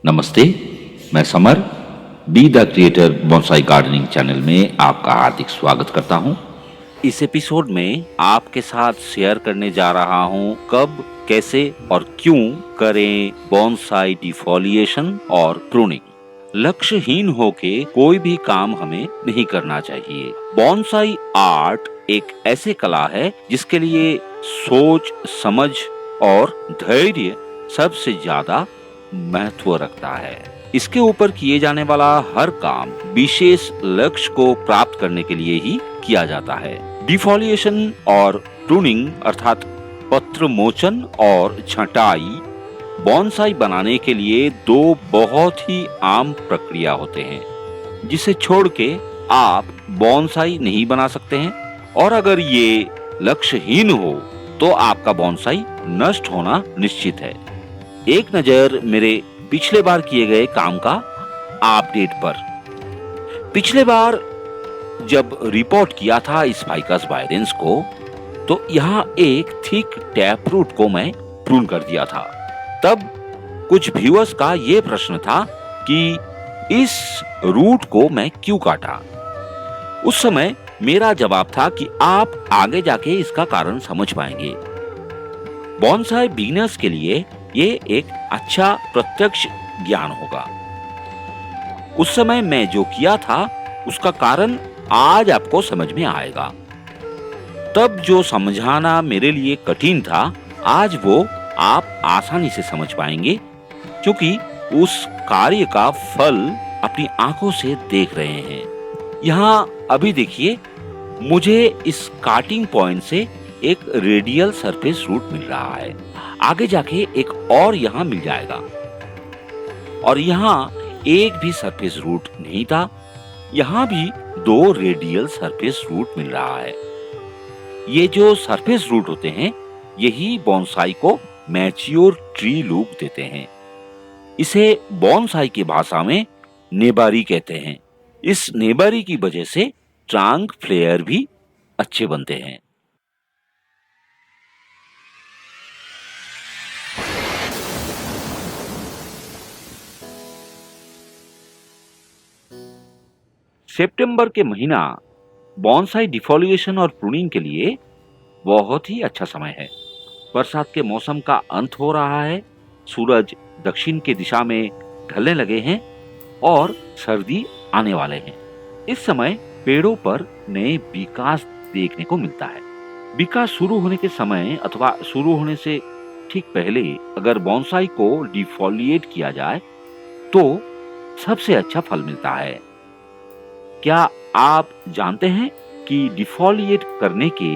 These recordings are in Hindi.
नमस्ते, मैं summer be the creator bonsai gardening channel में आपका हार्दिक स्वागत करता हूं। इस एपिसोड में आपके साथ शेयर करने जा रहा हूं कब, कैसे और क्यों करें बोनसाई डिफोलिएशन और प्रूनिंग। लक्ष्यहीन होके कोई भी काम हमें नहीं करना चाहिए। बोनसाई आर्ट एक ऐसे कला है जिसके लिए सोच, समझ और धैर्य सबसे ज्यादा महत्व रखता है। इसके ऊपर किए जाने वाला हर काम विशेष लक्ष्य को प्राप्त करने के लिए ही किया जाता है। डिफोलिएशन और प्रूनिंग अर्थात पत्र मोचन और छंटाई बोनसाई बनाने के लिए दो बहुत ही आम प्रक्रिया होते हैं, जिसे छोड़ के आप बोनसाई नहीं बना सकते हैं। और अगर ये लक्ष्यहीन हो तो आपका बोनसाई नष्ट होना निश्चित है। एक नजर मेरे पिछले बार किए गए काम का अपडेट पर। पिछले बार जब रिपोर्ट किया था इस फाइकस वायरेंस को, तो यहाँ एक थिक टैप रूट को मैं प्रून कर दिया था। तब कुछ व्यूअर्स का ये प्रश्न था कि इस रूट को मैं क्यों काटा। उस समय मेरा जवाब था कि आप आगे जाके इसका कारण समझ पाएंगे। बोनसाई बिगिनर्स के लिए ये एक अच्छा प्रत्यक्ष ज्ञान होगा। उस समय मैं जो किया था उसका कारण आज आपको समझ में आएगा। तब जो समझाना मेरे लिए कठिन था, आज वो आप आसानी से समझ पाएंगे, क्योंकि उस कार्य का फल अपनी आंखों से देख रहे हैं। यहाँ अभी देखिए, मुझे इस काटिंग पॉइंट से एक रेडियल सरफेस रूट मिल रहा है। आगे जाके एक और यहाँ मिल जाएगा। और यहाँ एक भी सरफेस रूट नहीं था, यहाँ भी दो रेडियल सरफेस रूट मिल रहा है। ये जो सरफेस रूट होते हैं, यही बोनसाई को मैच्योर ट्री लूप देते हैं। इसे बोनसाई की भाषा में नेबारी कहते हैं। इस नेबारी की वजह से ट्रंक फ्लेयर भी अच्छे बनते हैं। सितंबर के महीना बोनसाई डिफोलिएशन और प्रूनिंग के लिए बहुत ही अच्छा समय है। बरसात के मौसम का अंत हो रहा है, सूरज दक्षिण की दिशा में ढलने लगे हैं और सर्दी आने वाले हैं। इस समय पेड़ों पर नए विकास देखने को मिलता है। विकास शुरू होने के समय अथवा शुरू होने से ठीक पहले अगर बोनसाई को डिफोलिएट किया जाए तो सबसे अच्छा फल मिलता है। क्या आप जानते हैं कि डिफोलिएट करने के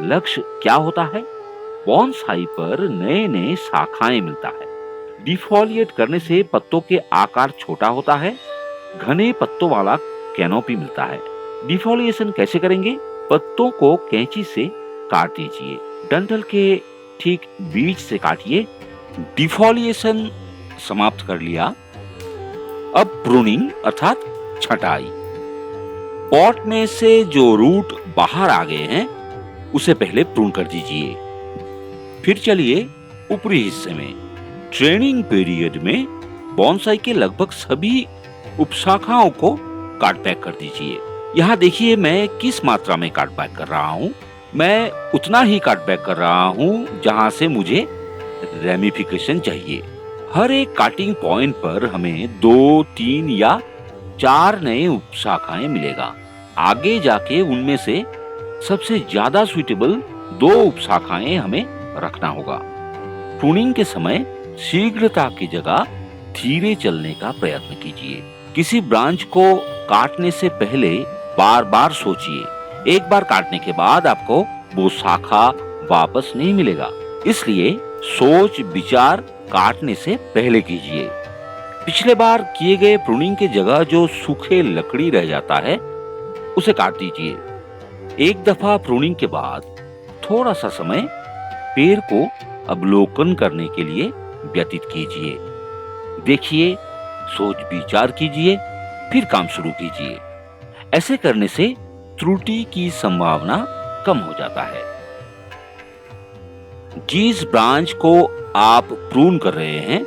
लक्ष्य क्या होता है? बोनसाई पर नए नए शाखाएं मिलता है। डिफोलिएट करने से पत्तों के आकार छोटा होता है, घने पत्तों वाला कैनोपी मिलता है। डिफोलिएशन कैसे करेंगे? पत्तों को कैंची से काट दीजिए, डंठल के ठीक बीच से काटिए। डिफोलिएशन समाप्त कर लिया। अब प्रूनिंग अर्थात छंटाई। पॉट में से जो रूट बाहर आ गए हैं उसे पहले प्रून कर दीजिए। फिर चलिए ऊपरी हिस्से में। ट्रेनिंग पीरियड में बोनसाई के लगभग सभी उपशाखाओं को काट बैक कर दीजिए। यहाँ देखिए मैं किस मात्रा में काट बैक कर रहा हूँ। मैं उतना ही काट बैक कर रहा हूँ जहाँ से मुझे रेमिफिकेशन चाहिए। हर एक काटिंग पॉइंट पर हमें 2, 3 या 4 नए उपशाखाएं मिलेगा। आगे जाके उनमें से सबसे ज्यादा सुइटेबल 2 उपशाखाएं हमें रखना होगा। प्रूनिंग के समय शीघ्रता की जगह धीरे चलने का प्रयत्न कीजिए। किसी ब्रांच को काटने से पहले बार बार सोचिए। एक बार काटने के बाद आपको वो शाखा वापस नहीं मिलेगा, इसलिए सोच विचार काटने से पहले कीजिए। पिछले बार किए गए प्रूनिंग की जगह जो सूखे लकड़ी रह जाता है उसे काट दीजिए। एक दफा प्रूनिंग के बाद थोड़ा सा समय पेड़ को अवलोकन करने के लिए व्यतीत कीजिए। देखिए, सोच विचार कीजिए, फिर काम शुरू कीजिए। ऐसे करने से त्रुटि की संभावना कम हो जाता है। जिस ब्रांच को आप प्रून कर रहे हैं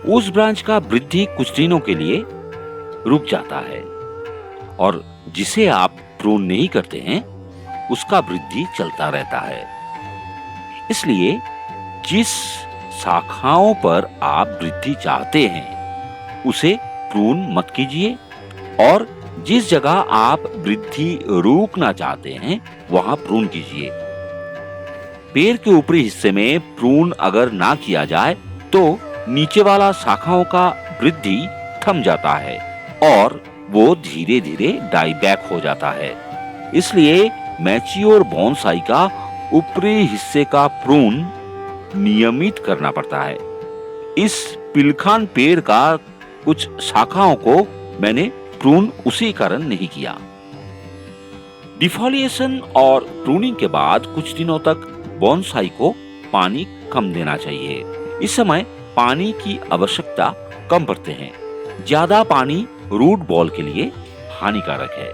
उस ब्रांच का वृद्धि कुछ दिनों के लिए रुक जाता है और जिसे आप प्रून नहीं करते हैं उसका वृद्धि चलता रहता है। इसलिए जिस शाखाओं पर आप वृद्धि चाहते हैं उसे प्रून मत कीजिए और जिस जगह आप वृद्धि रोकना चाहते हैं वहां प्रून कीजिए। पेड़ के ऊपरी हिस्से में प्रून अगर ना किया जाए तो नीचे वाला शाखाओं का वृद्धि थम जाता है और वो धीरे धीरे डाई बैक हो जाता है। इसलिए मैच्योर बोनसाई का ऊपरी हिस्से का प्रून नियमित करना पड़ता है। इस पिलखान पेड़ का कुछ शाखाओं को मैंने प्रून उसी कारण नहीं किया। डिफोलिएशन और प्रूनिंग के बाद कुछ दिनों तक बोनसाई को पानी कम देना चाहिए। इस समय पानी की आवश्यकता कम पड़ते हैं। ज्यादा पानी रूट बॉल के लिए हानिकारक है।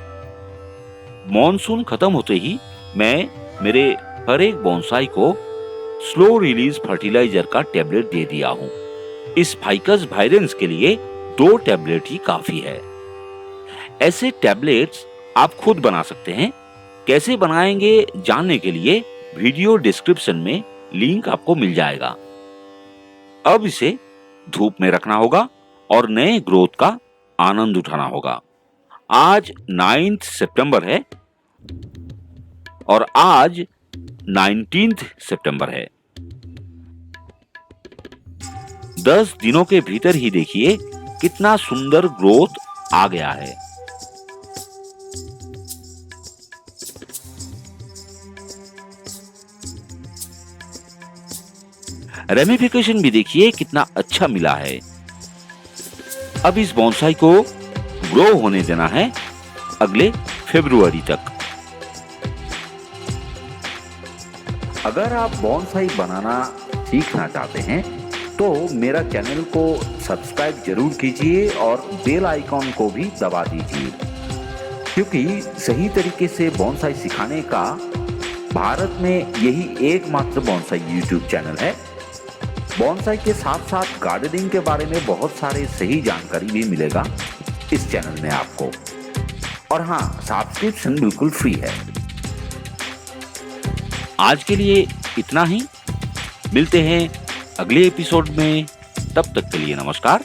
मॉनसून खत्म होते ही मैं मेरे हर एक बोनसाई को स्लो रिलीज फर्टिलाइजर का टैबलेट दे दिया हूँ। इस फाइकस वायरेंस के लिए 2 टैबलेट ही काफी है। ऐसे टैबलेट्स आप खुद बना सकते हैं। कैसे बनाएंगे जानने के लिए वीडियो डिस्क्रिप्शन में लिंक आपको मिल जाएगा। अब इसे धूप में रखना होगा और नए ग्रोथ का आनंद उठाना होगा। आज 9 सितंबर है और आज 19 सितंबर है। 10 दिनों के भीतर ही देखिए कितना सुंदर ग्रोथ आ गया है। रेमिफिकेशन भी देखिए कितना अच्छा मिला है। अब इस बोनसाई को ग्रो होने देना है अगले फरवरी तक। अगर आप बोनसाई बनाना सीखना चाहते हैं तो मेरा चैनल को सब्सक्राइब जरूर कीजिए और बेल आइकॉन को भी दबा दीजिए, क्योंकि सही तरीके से बोनसाई सिखाने का भारत में यही एकमात्र बोनसाई यूट्यूब चैनल है। बोनसाई के साथ साथ गार्डनिंग के बारे में बहुत सारे सही जानकारी भी मिलेगा इस चैनल में आपको। और हाँ, सब्सक्रिप्शन बिल्कुल फ्री है। आज के लिए इतना ही। मिलते हैं अगले एपिसोड में। तब तक के लिए नमस्कार।